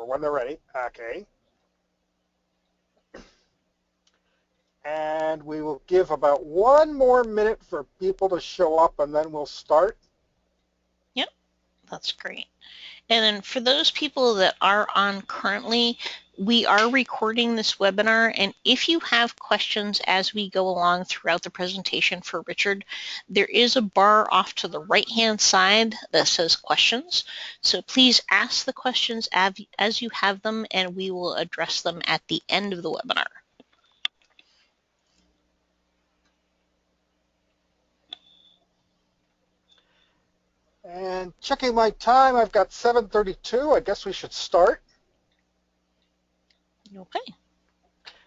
for when they're ready. Okay. And we will give about 1 more minute for people to show up, and then we'll start. Yep, that's great. And then for those people that are on currently, we are recording this webinar, and if you have questions as we go along throughout the presentation for Richard, there is a bar off to the right-hand side that says questions. So please ask the questions as you have them, and we will address them at the end of the webinar. And checking my time, I've got 7:32. I guess we should start. Okay.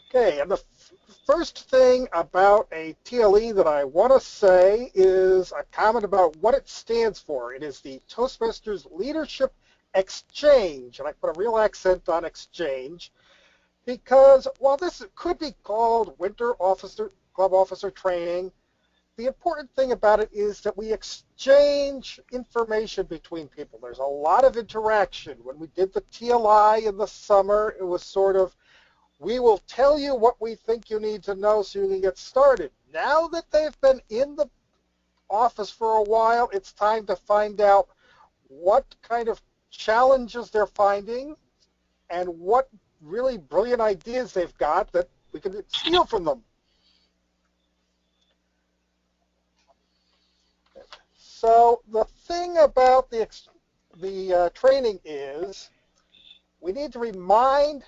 Okay, and the first thing about a TLE that I want to say is a comment about what it stands for. It is the Toastmasters Leadership Exchange, and I put a real accent on exchange because while this could be called Winter Club Officer Training, the important thing about it is that we exchange information between people. There's a lot of interaction. When we did the TLI in the summer, it was sort of, we will tell you what we think you need to know so you can get started. Now that they've been in the office for a while, it's time to find out what kind of challenges they're finding and what really brilliant ideas they've got that we can steal from them. So the thing about the training is we need to remind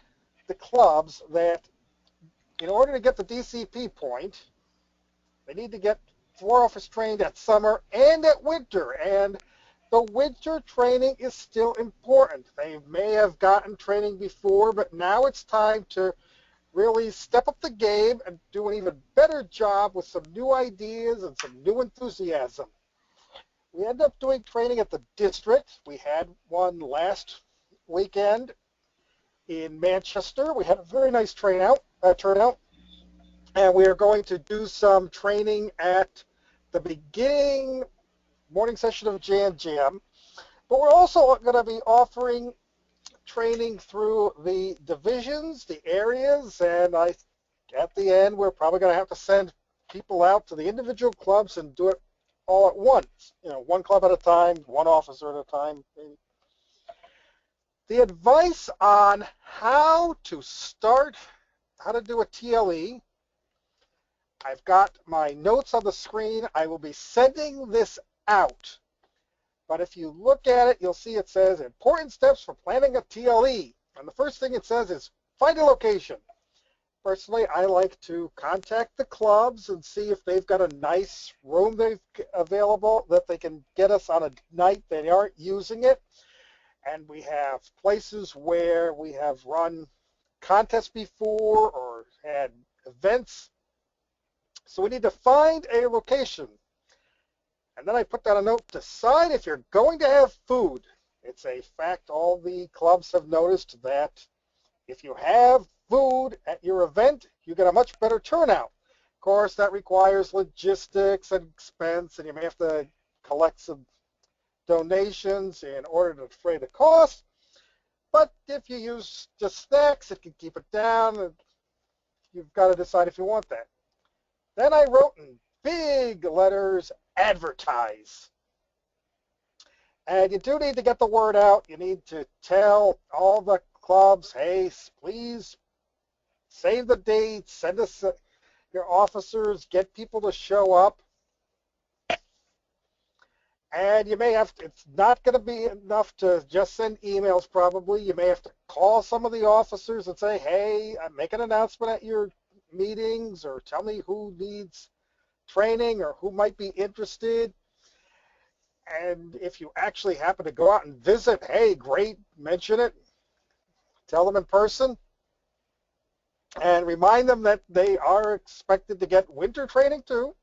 the clubs that in order to get the DCP point, they need to get floor office trained at summer and at winter. And the winter training is still important. They may have gotten training before, but now it's time to really step up the game and do an even better job with some new ideas and some new enthusiasm. We end up doing training at the district. We had one last weekend in Manchester. We had a very nice turnout. And we are going to do some training at the beginning morning session of Jan Jam. But we're also going to be offering training through the divisions, the areas, and at the end, we're probably going to have to send people out to the individual clubs and do it all at once. You know, one club at a time, one officer at a time. The advice on how to start, how to do a TLE, I've got my notes on the screen. I will be sending this out. But if you look at it, you'll see it says important steps for planning a TLE. And the first thing it says is find a location. Personally, I like to contact the clubs and see if they've got a nice room they've available that they can get us on a night they aren't using it. And we have places where we have run contests before or had events. So we need to find a location. And then I put down a note, decide if you're going to have food. It's a fact all the clubs have noticed that if you have food at your event, you get a much better turnout. Of course, that requires logistics and expense, and you may have to collect some donations in order to defray the cost. But if you use just snacks, it can keep it down. And you've got to decide if you want that. Then I wrote in big letters, advertise. And you do need to get the word out. You need to tell all the clubs, hey, please save the date, send us your officers, get people to show up. And you may have to, it's not going to be enough to just send emails probably. You may have to call some of the officers and say, hey, make an announcement at your meetings or tell me who needs training or who might be interested. And if you actually happen to go out and visit, hey, great, mention it. Tell them in person. And remind them that they are expected to get winter training too.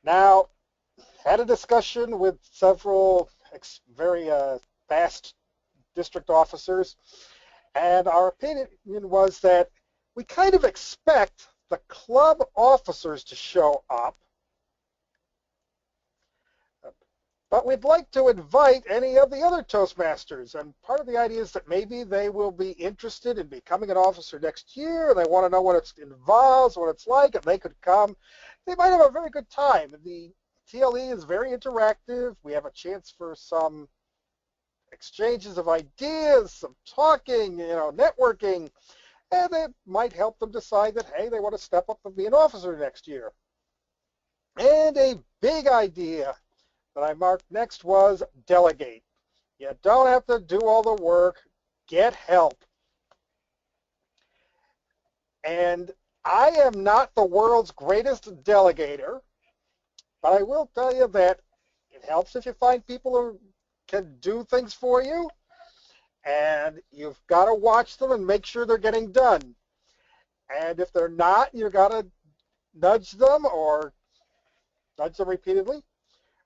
Now, had a discussion with several very fast district officers, and our opinion was that we kind of expect the club officers to show up, But we'd like to invite any of the other Toastmasters. And part of the idea is that maybe they will be interested in becoming an officer next year. They want to know what it involves, what it's like, and they could come. They might have a very good time. The TLE is very interactive. We have a chance for some exchanges of ideas, some talking, networking, and it might help them decide that, hey, they want to step up and be an officer next year. And a big idea that I marked next was delegate. You don't have to do all the work. Get help. And I am not the world's greatest delegator, but I will tell you that it helps if you find people who can do things for you, and you've got to watch them and make sure they're getting done. And if they're not, you've got to nudge them repeatedly,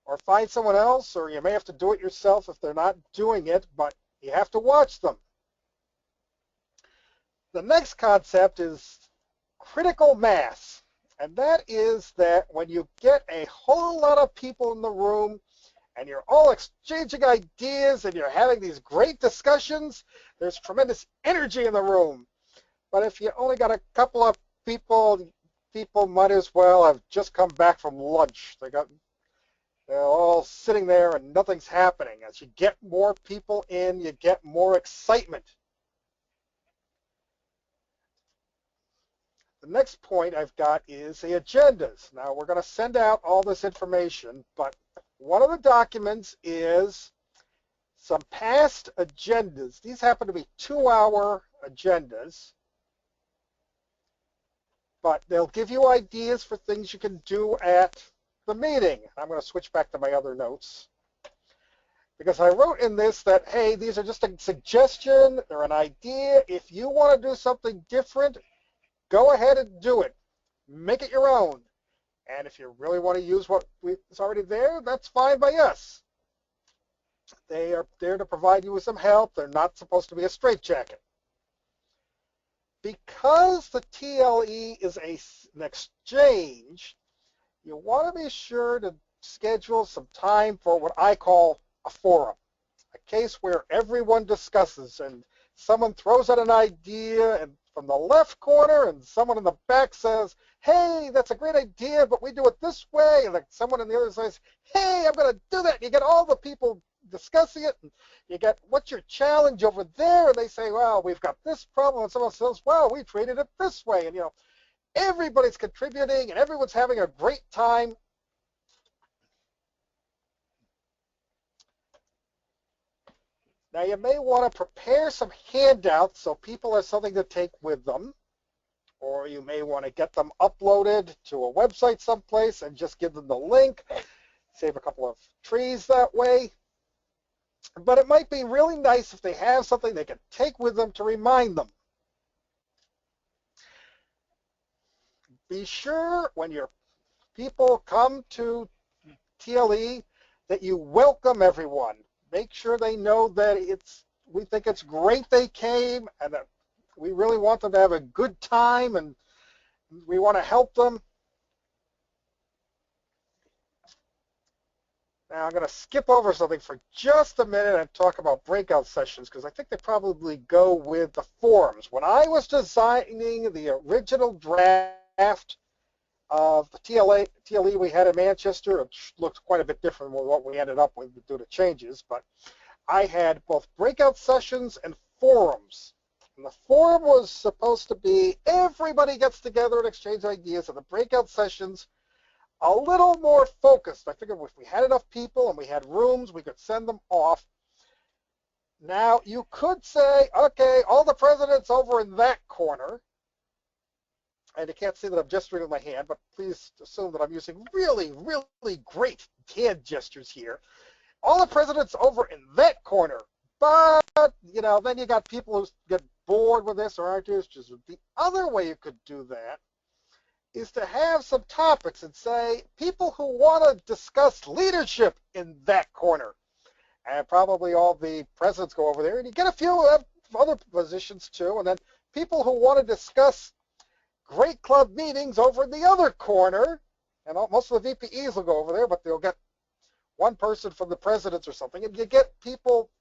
or find someone else, or you may have to do it yourself if they're not doing it, but you have to watch them. The next concept is critical mass, and that is that when you get a whole lot of people in the room and you're all exchanging ideas and you're having these great discussions, there's tremendous energy in the room. But if you only got a couple of people might as well have just come back from lunch. They're all sitting there and nothing's happening. As you get more people in, you get more excitement. The next point I've got is the agendas. Now, we're going to send out all this information, but one of the documents is some past agendas. These happen to be 2-hour agendas, but they'll give you ideas for things you can do at the meeting. I'm going to switch back to my other notes, because I wrote in this that, hey, these are just a suggestion, they're an idea. If you want to do something different, go ahead and do it. Make it your own. And if you really want to use what is already there, that's fine by us. They are there to provide you with some help. They're not supposed to be a straitjacket. Because the TLE is an exchange, you want to be sure to schedule some time for what I call a forum, a case where everyone discusses and someone throws out an idea and from the left corner and someone in the back says, hey, that's a great idea, but we do it this way. And like someone on the other side says, hey, I'm going to do that. And you get all the people discussing it. And you get, what's your challenge over there? And they say, well, we've got this problem. And someone says, well, we treated it this way. And, everybody's contributing and everyone's having a great time. Now, you may want to prepare some handouts so people have something to take with them, or you may want to get them uploaded to a website someplace and just give them the link, save a couple of trees that way. But it might be really nice if they have something they can take with them to remind them. Be sure when your people come to TLE that you welcome everyone. Make sure they know that we think it's great they came and that we really want them to have a good time and we want to help them. Now I'm going to skip over something for just a minute and talk about breakout sessions because I think they probably go with the forums. When I was designing the original draft of the TLE we had in Manchester, it looked quite a bit different than what we ended up with due to changes, but I had both breakout sessions and forums. And the forum was supposed to be everybody gets together and exchange ideas, and the breakout sessions a little more focused. I figured if we had enough people and we had rooms, we could send them off. Now, you could say, okay, all the presidents over in that corner, and you can't see that I'm gesturing with my hand, but please assume that I'm using really, really great hand gestures here. All the presidents over in that corner, but, then you got people who get bored with this or aren't interested. The other way you could do that is to have some topics and say, people who want to discuss leadership in that corner. And probably all the presidents go over there, and you get a few other positions too, and then people who want to discuss great club meetings over in the other corner, and most of the VPEs will go over there, but they'll get one person from the presidents or something, and you get people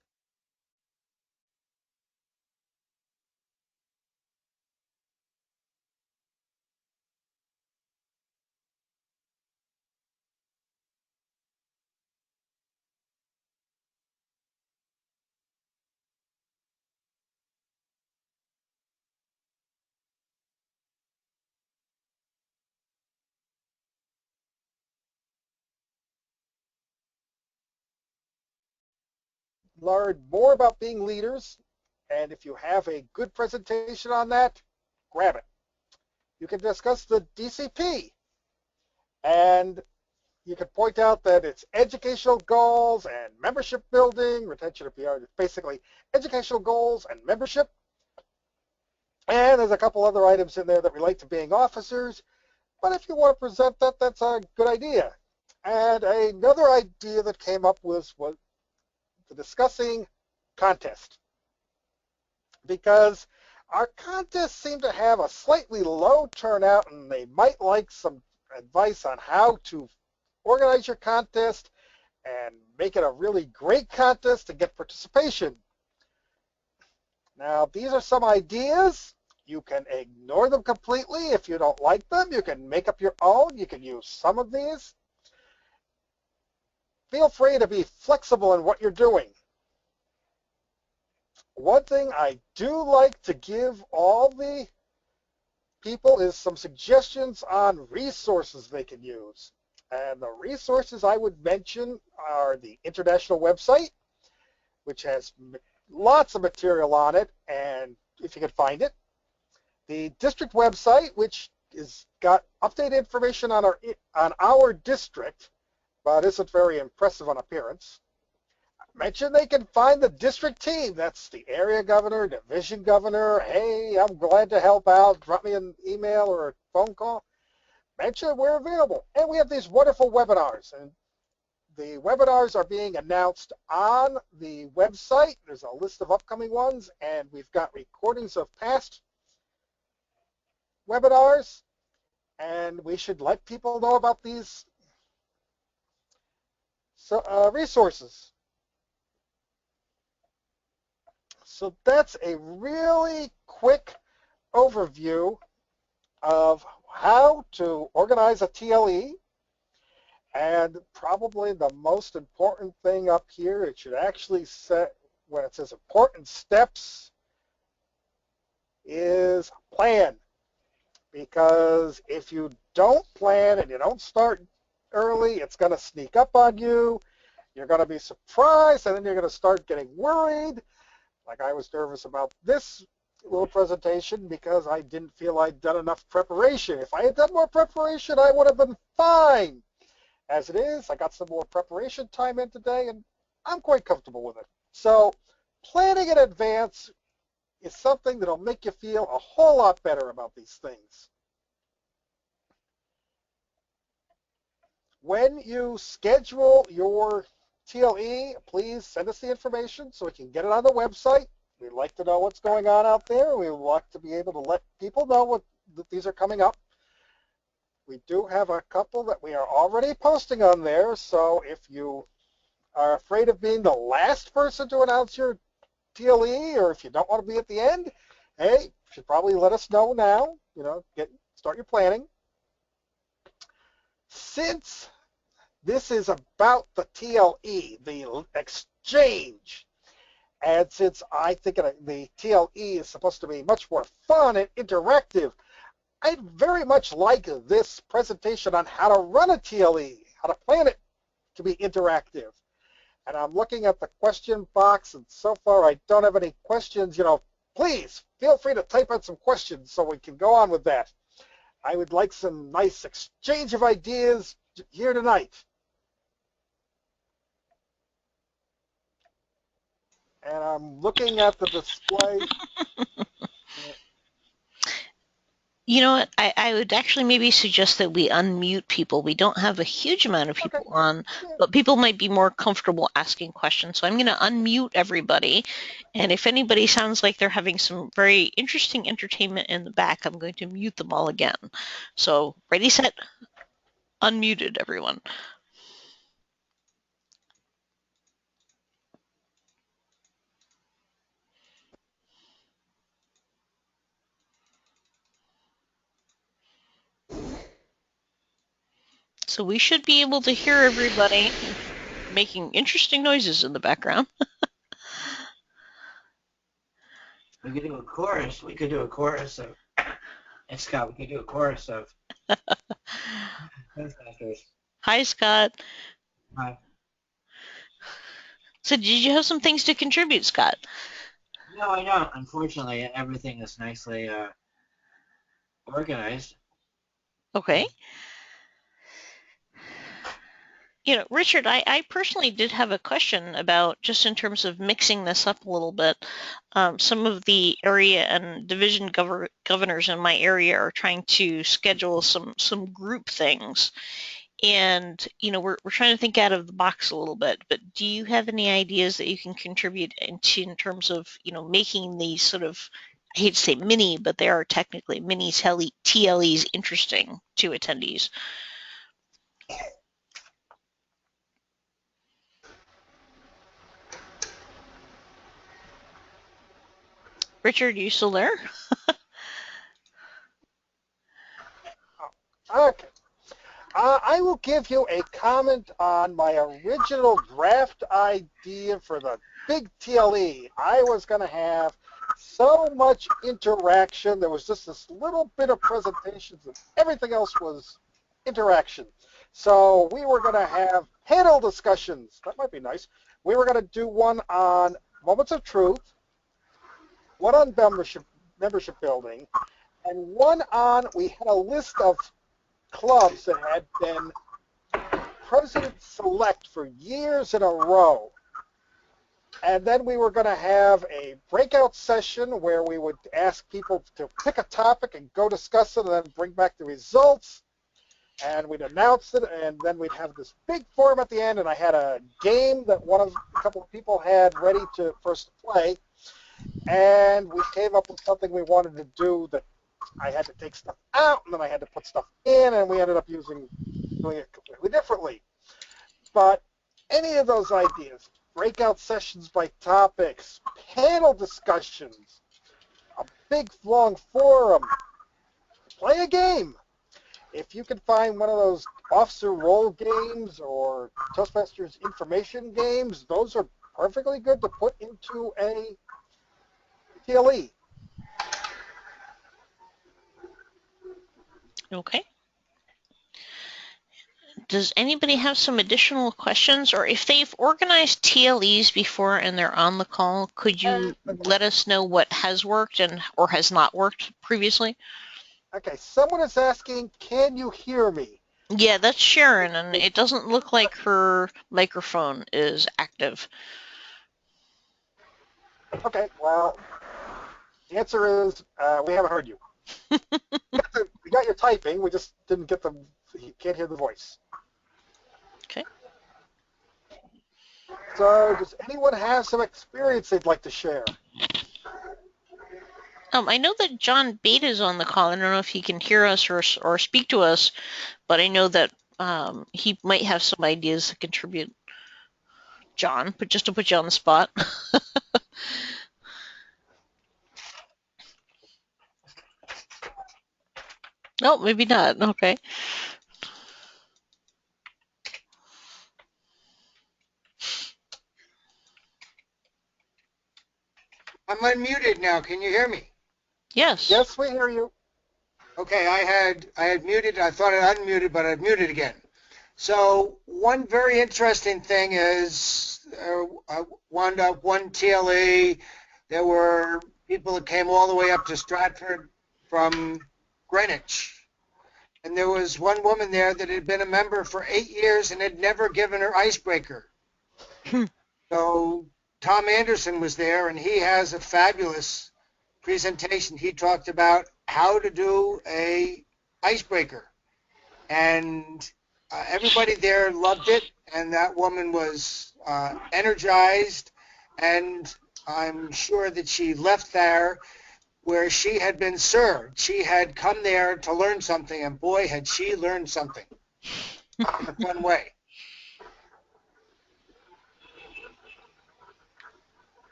learn more about being leaders. And if you have a good presentation on that, grab it. You can discuss the DCP, and you can point out that it's educational goals and membership building, retention of PR, basically educational goals and membership. And there's a couple other items in there that relate to being officers. But if you want to present that, that's a good idea. And another idea that came up was the discussing contest. Because our contests seem to have a slightly low turnout, and they might like some advice on how to organize your contest and make it a really great contest to get participation. Now, these are some ideas. You can ignore them completely if you don't like them. You can make up your own. You can use some of these. Feel free to be flexible in what you're doing. One thing I do like to give all the people is some suggestions on resources they can use. And the resources I would mention are the international website, which has lots of material on it, and if you can find it. The district website, which is got updated information on our district, but isn't very impressive on appearance. Mention they can find the district team. That's the area governor, division governor. Hey, I'm glad to help out. Drop me an email or a phone call. Mention we're available. And we have these wonderful webinars. And the webinars are being announced on the website. There's a list of upcoming ones, and we've got recordings of past webinars. And we should let people know about these resources. So that's a really quick overview of how to organize a TLE. And probably the most important thing up here, it should actually set, when it says important steps, is plan. Because if you don't plan and you don't start early, it's going to sneak up on you. You're going to be surprised, and then you're going to start getting worried. Like I was nervous about this little presentation because I didn't feel I'd done enough preparation. If I had done more preparation, I would have been fine. As it is, I got some more preparation time in today, and I'm quite comfortable with it. So planning in advance is something that'll make you feel a whole lot better about these things. When you schedule your TLE, please send us the information so we can get it on the website. We'd like to know what's going on out there. We would like to be able to let people know that these are coming up. We do have a couple that we are already posting on there, so if you are afraid of being the last person to announce your TLE, or if you don't want to be at the end, hey, you should probably let us know now. Start your planning. Since this is about the TLE, the exchange, and since I think the TLE is supposed to be much more fun and interactive, I'd very much like this presentation on how to run a TLE, how to plan it to be interactive. And I'm looking at the question box, and so far I don't have any questions. Please feel free to type in some questions so we can go on with that. I would like some nice exchange of ideas here tonight. And I'm looking at the display. You know what? I would actually maybe suggest that we unmute people. We don't have a huge amount of people on, but people might be more comfortable asking questions. So I'm going to unmute everybody. And if anybody sounds like they're having some very interesting entertainment in the back, I'm going to mute them all again. So ready, set, unmuted, everyone. So we should be able to hear everybody making interesting noises in the background. We could do a chorus. We could do a chorus of. And Scott, we could do a chorus of. Toastmasters. Hi, Scott. Hi. So did you have some things to contribute, Scott? No, I don't. Unfortunately, everything is nicely organized. Okay. You know, Richard, I personally did have a question about just in terms of mixing this up a little bit. Some of the area and division governors in my area are trying to schedule some group things. And, you know, we're trying to think out of the box a little bit, but do you have any ideas that you can contribute into in terms of, you know, making these sort of, I hate to say mini, but they are technically mini TLEs interesting to attendees? Richard, are you still there? Okay. I will give you a comment on my original draft idea for the big TLE. I was going to have so much interaction. There was just this little bit of presentations and everything else was interaction. So we were going to have panel discussions. That might be nice. We were going to do one on moments of truth, one on membership building, and one on, we had a list of clubs that had been president select for years in a row. And then we were going to have a breakout session where we would ask people to pick a topic and go discuss it and then bring back the results. And we'd announce it, and then we'd have this big forum at the end, and I had a game that a couple of people had ready to first play. And we came up with something we wanted to do that I had to take stuff out, and then I had to put stuff in, and we ended up doing it completely differently. But any of those ideas, breakout sessions by topics, panel discussions, a big, long forum, play a game. If you can find one of those officer role games or Toastmasters information games, those are perfectly good to put into a TLE. Okay. Does anybody have some additional questions? Or if they've organized TLEs before and they're on the call, could you let us know what has worked and or has not worked previously? Okay, someone is asking, can you hear me? Yeah, that's Sharon, and it doesn't look like her microphone is active. Okay, well, the answer is we haven't heard you. We got your typing, we just didn't get the, you can't hear the voice. Okay. So does anyone have some experience they'd like to share? I know that John Bate is on the call. I don't know if he can hear us or speak to us, but I know that he might have some ideas to contribute. John, but just to put you on the spot. No, maybe not. Okay. I'm unmuted now. Can you hear me? Yes. Yes, we hear you. Okay, I had muted. I thought I unmuted, but I've muted again. So one very interesting thing is I wound up one TLE. There were people that came all the way up to Stratford from Greenwich. And there was one woman there that had been a member for 8 years and had never given her icebreaker. So Tom Anderson was there, and he has a fabulous presentation. He talked about how to do a icebreaker, and everybody there loved it, and that woman was energized, and I'm sure that she left there where she had been served. She had come there to learn something, and boy, had she learned something in a fun way.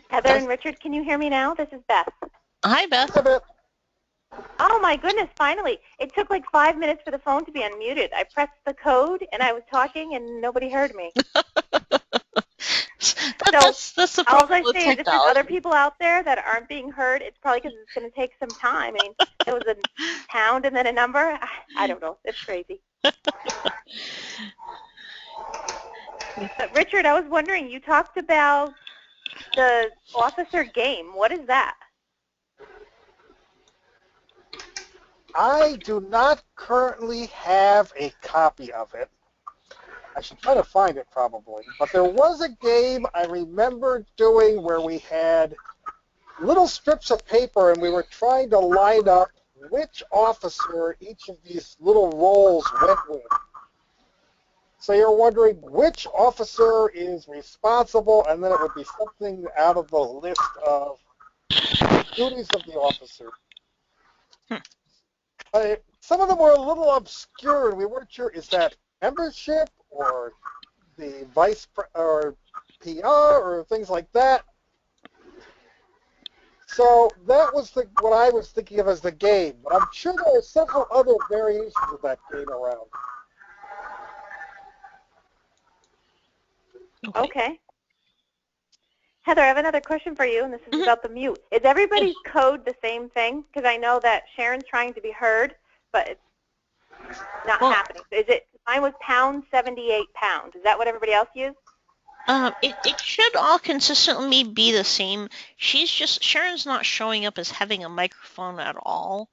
Heather and Richard, can you hear me now? This is Beth. Hi, Beth. Hi, Beth. Oh my goodness, finally. It took like 5 minutes for the phone to be unmuted. I pressed the code and I was talking and nobody heard me. That's the All problem I with say is if there's other technology. people out there that aren't being heard, it's probably because it's going to take some time. I mean, it was a pound and then a number. I don't know. It's crazy. But Richard, I was wondering, you talked about the officer game. What is that? I do not currently have a copy of it. I should try to find it probably. But there was a game I remember doing where we had little strips of paper and we were trying to line up which officer each of these little roles went with. So you're wondering which officer is responsible, and then it would be something out of the list of duties of the officer. Some of them were a little obscure, and we weren't sure, is that membership or the or PR or things like that? So that was what I was thinking of as the game. But I'm sure there are several other variations of that game around. Okay. Heather, I have another question for you, and this is about the mute. Is everybody's code the same thing? Because I know that Sharon's trying to be heard, but it's not happening. Is it? Mine was #78#. Is that what everybody else used? It should all consistently be the same. Sharon's not showing up as having a microphone at all.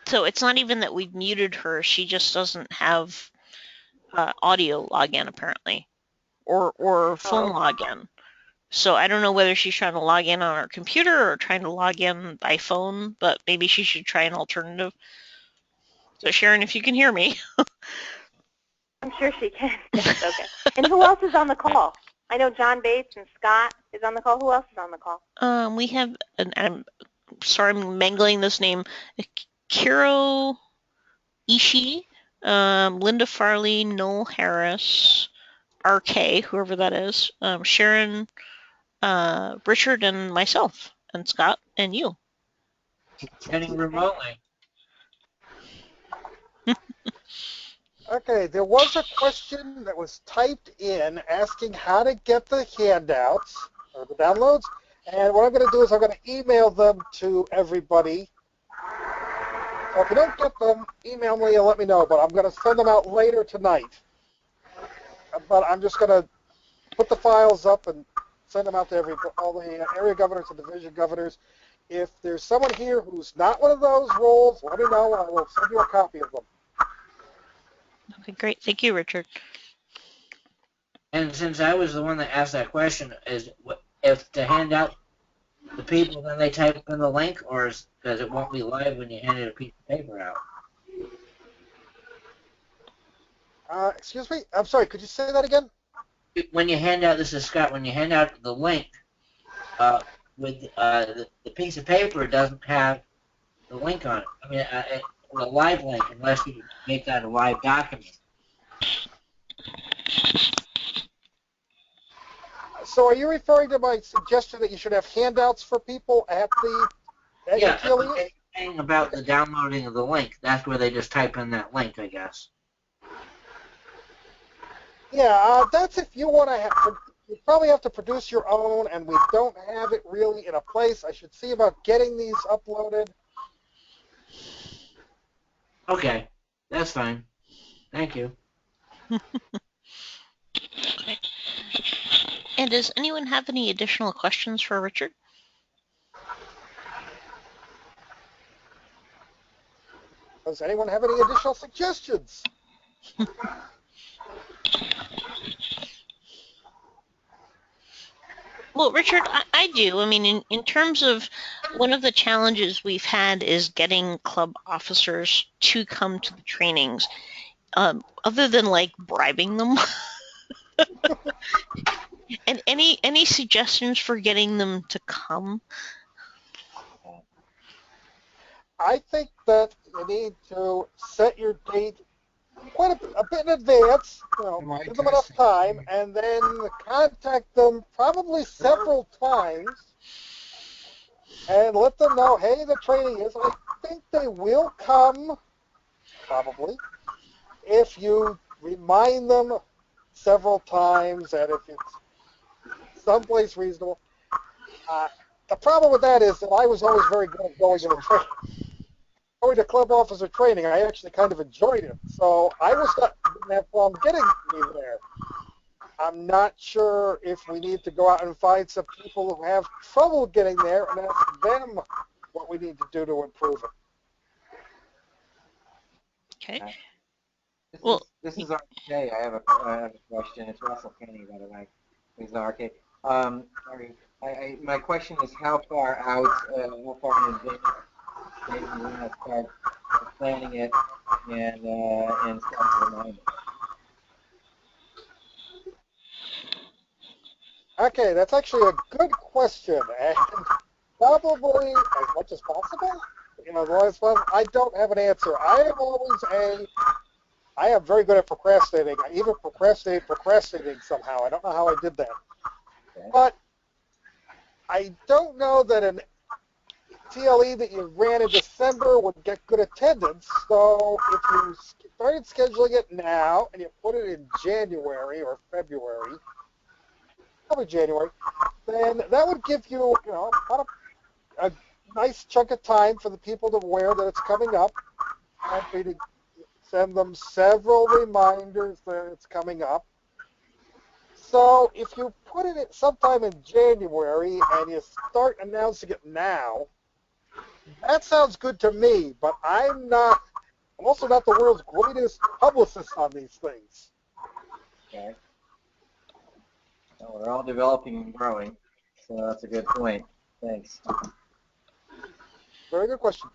So it's not even that we've muted her. She just doesn't have audio login apparently, or phone login. So I don't know whether she's trying to log in on her computer or trying to log in by phone, but maybe she should try an alternative. So Sharon, if you can hear me. I'm sure she can. Yes, okay. And who else is on the call? I know John Bates and Scott is on the call. Who else is on the call? We have, I'm sorry I'm mangling this name, Kiro Ishii, Linda Farley, Noel Harris, RK, whoever that is, Sharon, Richard, and myself, and Scott, and you. Getting remotely. Okay, there was a question that was typed in asking how to get the handouts or the downloads, and what I'm going to do is I'm going to email them to everybody. So if you don't get them, email me and let me know, but I'm going to send them out later tonight. But I'm just going to put the files up and send them out to all the area governors and division governors. If there's someone here who's not one of those roles, let me know and I will send you a copy of them. Okay, great. Thank you, Richard. And since I was the one that asked that question, is if to hand out the people, then they type in the link, or because it won't be live when you hand it a piece of paper out? Excuse me? I'm sorry, could you say that again? When you hand out, this is Scott, when you hand out the link, with the piece of paper doesn't have the link on it. I mean, the live link, unless you make that a live document. So are you referring to my suggestion that you should have handouts for people at Yeah, TLE? anything about the downloading of the link, that's where they just type in that link, I guess. Yeah, that's if you want to have, you probably have to produce your own, and we don't have it really in a place. I should see about getting these uploaded. Okay, that's fine. Thank you. Okay. And does anyone have any additional questions for Richard? Does anyone have any additional suggestions? Well, Richard, I do. I mean, in terms of one of the challenges we've had is getting club officers to come to the trainings, other than like bribing them. And any suggestions for getting them to come? I think that you need to set your date quite a bit in advance, give them enough time, and then contact them probably several times and let them know, hey, the training is, think they will come, probably, if you remind them several times and if it's someplace reasonable. The problem with that is that I was always very good at going to club officer training. I actually kind of enjoyed it. So I didn't have problem getting me there. I'm not sure if we need to go out and find some people who have trouble getting there and ask them what we need to do to improve it. Okay. This is RK. I have a question. It's Russell Kenny, by the way. This is RK. Sorry. My question is how far out, how far in advance maybe we want to start planning it and start reminding. Okay, that's actually a good question, and probably as much as possible. As long as possible. I don't have an answer. I am very good at procrastinating. I even procrastinating somehow. I don't know how I did that. Okay. But I don't know that an TLE that you ran in December would get good attendance. So if you started scheduling it now and you put it in January or February, probably January, then that would give you, about a nice chunk of time for the people to aware that it's coming up, and for you to send them several reminders that it's coming up. So if you put it at sometime in January and you start announcing it now, that sounds good to me, but I'm also not the world's greatest publicist on these things. Okay. Well, we're all developing and growing, so that's a good point. Thanks. Very good question.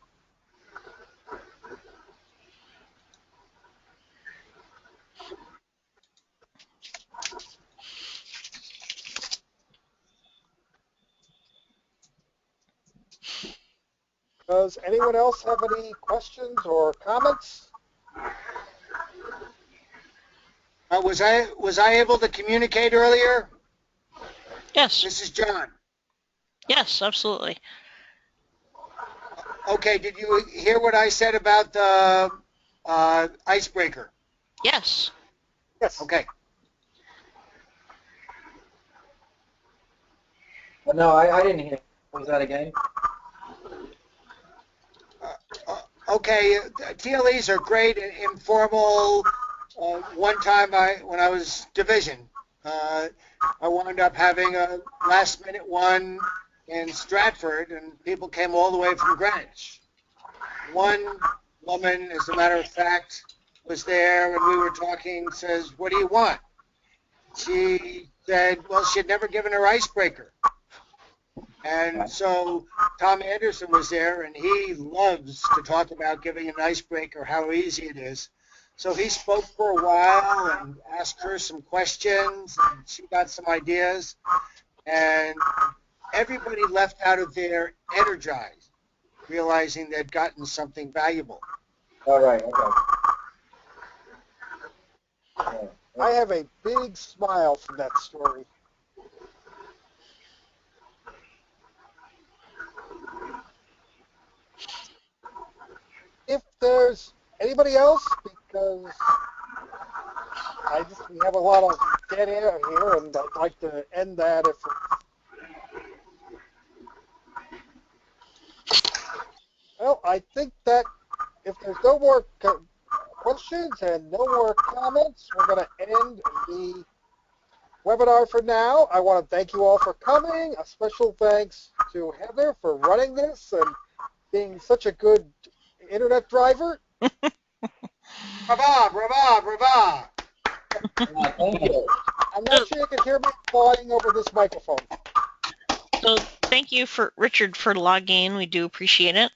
Does anyone else have any questions or comments? Was I able to communicate earlier? Yes. This is John. Yes, absolutely. Okay, did you hear what I said about the icebreaker? Yes. Yes. Okay. No, I didn't hear. What was that again? Okay, TLEs are great and informal. One time when I was division, I wound up having a last-minute one in Stratford, and people came all the way from Greenwich. One woman, as a matter of fact, was there, and we were talking, says, "What do you want?" She said, well, she had never given her icebreaker. And so Tom Anderson was there, and he loves to talk about giving an icebreaker, how easy it is. So he spoke for a while and asked her some questions, and she got some ideas. And everybody left out of there energized, realizing they'd gotten something valuable. All right, okay. I have a big smile from that story. If there's anybody else, because we have a lot of dead air here, and I'd like to end that if well, I think that if there's no more questions and no more comments, we're going to end the webinar for now. I want to thank you all for coming. A special thanks to Heather for running this and being such a good internet driver. Brava, brava, brava. Thank you. I'm not sure you can hear me applauding over this microphone. So thank you, Richard, for logging in. We do appreciate it.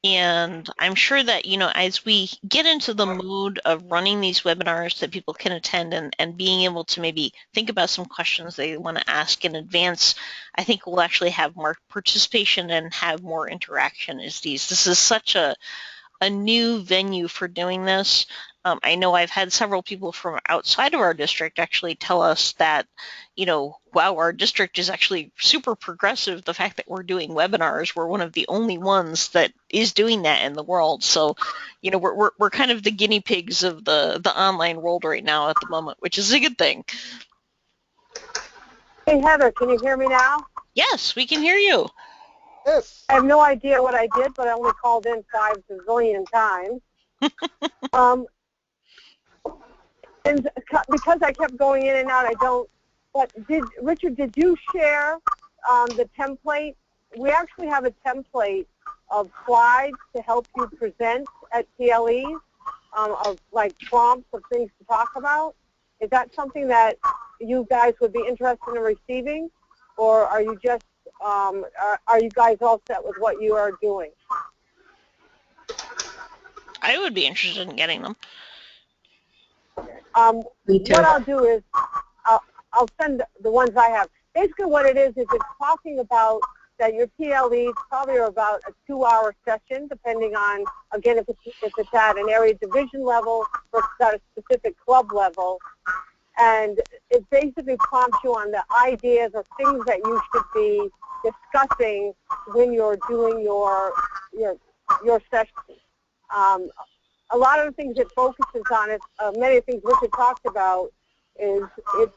And I'm sure that, as we get into the mood of running these webinars that people can attend and being able to maybe think about some questions they want to ask in advance, I think we'll actually have more participation and have more interaction as this is such a new venue for doing this. I know I've had several people from outside of our district actually tell us that, wow, our district is actually super progressive. The fact that we're doing webinars, we're one of the only ones that is doing that in the world. So, we're kind of the guinea pigs of the online world right now at the moment, which is a good thing. Hey, Heather, can you hear me now? Yes, we can hear you. Yes. I have no idea what I did, but I only called in 5 zillion times. And because I kept going in and out, I don't. But Richard, did you share the template? We actually have a template of slides to help you present at TLEs, of like prompts of things to talk about. Is that something that you guys would be interested in receiving, or are you just are you guys all set with what you are doing? I would be interested in getting them. What I'll do is I'll send the ones I have. Basically what it is it's talking about that your TLEs probably are about a 2-hour session, depending on, again, if it's at an area division level versus at a specific club level. And it basically prompts you on the ideas or things that you should be discussing when you're doing your session. A lot of the things it focuses on is many of the things Richard talked about is it's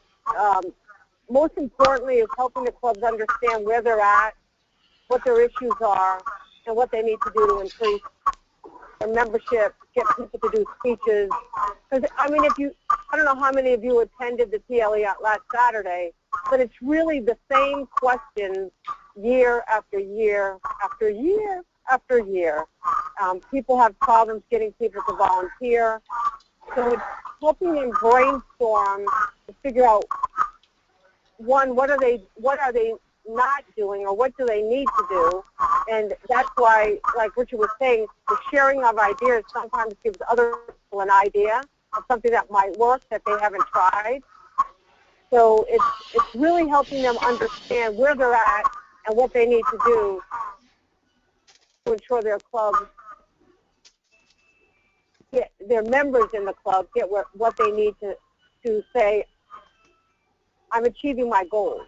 most importantly is helping the clubs understand where they're at, what their issues are, and what they need to do to increase their membership, get people to do speeches. Because I mean, I don't know how many of you attended the TLE last Saturday, but it's really the same questions year after year after year after year. People have problems getting people to volunteer. So it's helping them brainstorm to figure out, one, what are they not doing, or what do they need to do? And that's why, like Richard was saying, the sharing of ideas sometimes gives other people an idea of something that might work that they haven't tried. So it's really helping them understand where they're at and what they need to do to ensure their club, their members in the club get what they need to say, I'm achieving my goals.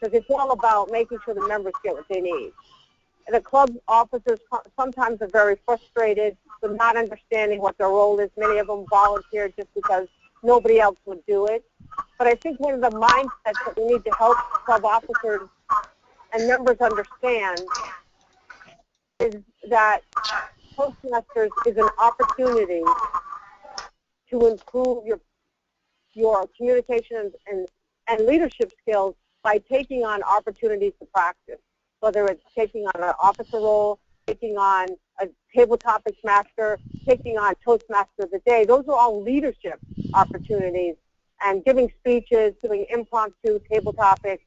Because it's all about making sure the members get what they need. And the club officers sometimes are very frustrated with not understanding what their role is. Many of them volunteer just because nobody else would do it. But I think one of the mindsets that we need to help club officers and members understand is that Toastmasters is an opportunity to improve your communication and leadership skills by taking on opportunities to practice, whether it's taking on an officer role, taking on a table topics master, taking on Toastmaster of the Day. Those are all leadership opportunities. And giving speeches, doing impromptu table topics,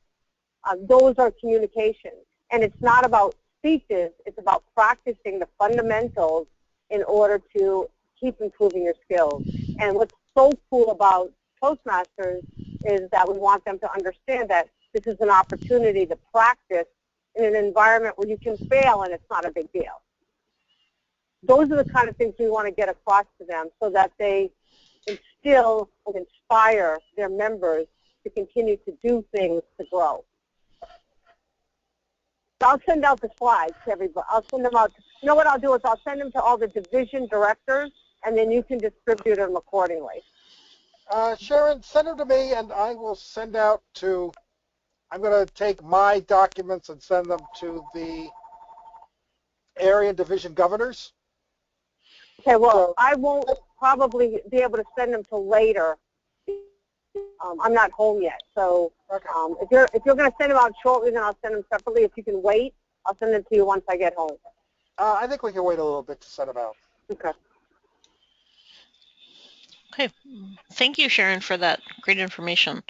those are communication. And it's not about speeches, it's about practicing the fundamentals in order to keep improving your skills. And what's so cool about Toastmasters is that we want them to understand that this is an opportunity to practice in an environment where you can fail and it's not a big deal. Those are the kind of things we want to get across to them so that they instill and inspire their members to continue to do things to grow. I'll send out the slides to everybody. I'll send them out. You know what I'll do is I'll send them to all the division directors, and then you can distribute them accordingly. Sharon, send them to me, and I will send out to, I'm going to take my documents and send them to the area and division governors. Okay, well, I won't probably be able to send them till later. I'm not home yet, so Okay. if you're going to send them out shortly, then I'll send them separately. If you can wait, I'll send them to you once I get home. I think we can wait a little bit to send them out. Okay. Okay, thank you, Sharon, for that great information.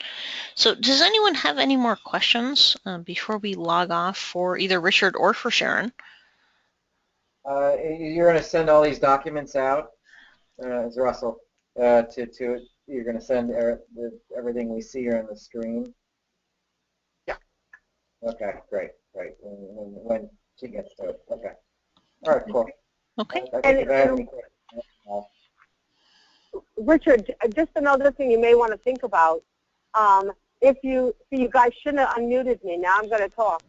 So does anyone have any more questions before we log off for either Richard or for Sharon? You're going to send all these documents out, as Russell, you're going to send everything we see here on the screen? Yeah. Okay, great. When she gets to it. Okay. All right, cool. Okay. I think if I have any questions, Richard, just another thing you may want to think about. If you guys shouldn't have unmuted me. Now I'm going to talk.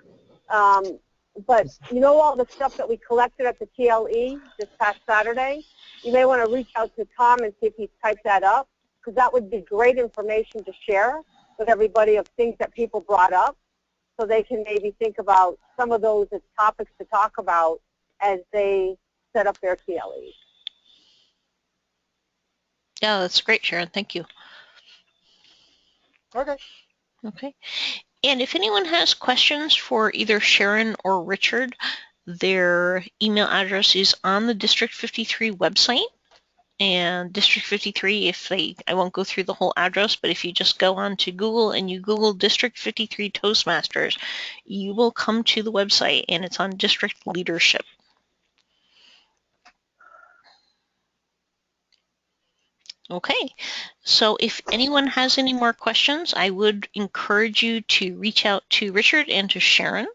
But you know all the stuff that we collected at the TLE this past Saturday? You may want to reach out to Tom and see if he's typed that up, because that would be great information to share with everybody of things that people brought up, so they can maybe think about some of those as topics to talk about as they set up their TLEs. Yeah, that's great, Sharon. Thank you. Okay. Okay. And if anyone has questions for either Sharon or Richard, their email address is on the District 53 website. And District 53, I won't go through the whole address, but if you just go on to Google and you Google District 53 Toastmasters, you will come to the website, and it's on district leadership. Okay, so if anyone has any more questions, I would encourage you to reach out to Richard and to Sharon.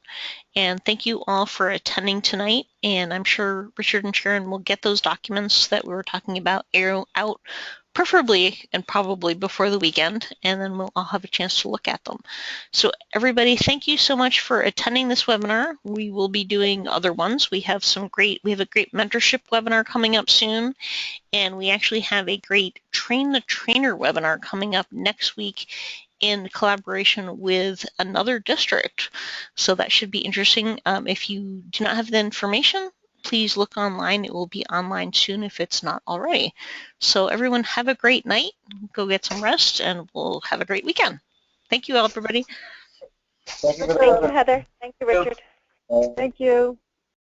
And thank you all for attending tonight. And I'm sure Richard and Sharon will get those documents that we were talking about out, preferably and probably before the weekend, and then we'll all have a chance to look at them. So everybody, thank you so much for attending this webinar. We will be doing other ones. We have a great mentorship webinar coming up soon. And we actually have a great Train the Trainer webinar coming up next week in collaboration with another district. So that should be interesting. If you do not have the information, please look online. It will be online soon if it's not already. So everyone have a great night. Go get some rest, and we'll have a great weekend. Thank you, everybody. Thank you, Thank you, Heather. Thank you, Richard. Thank you.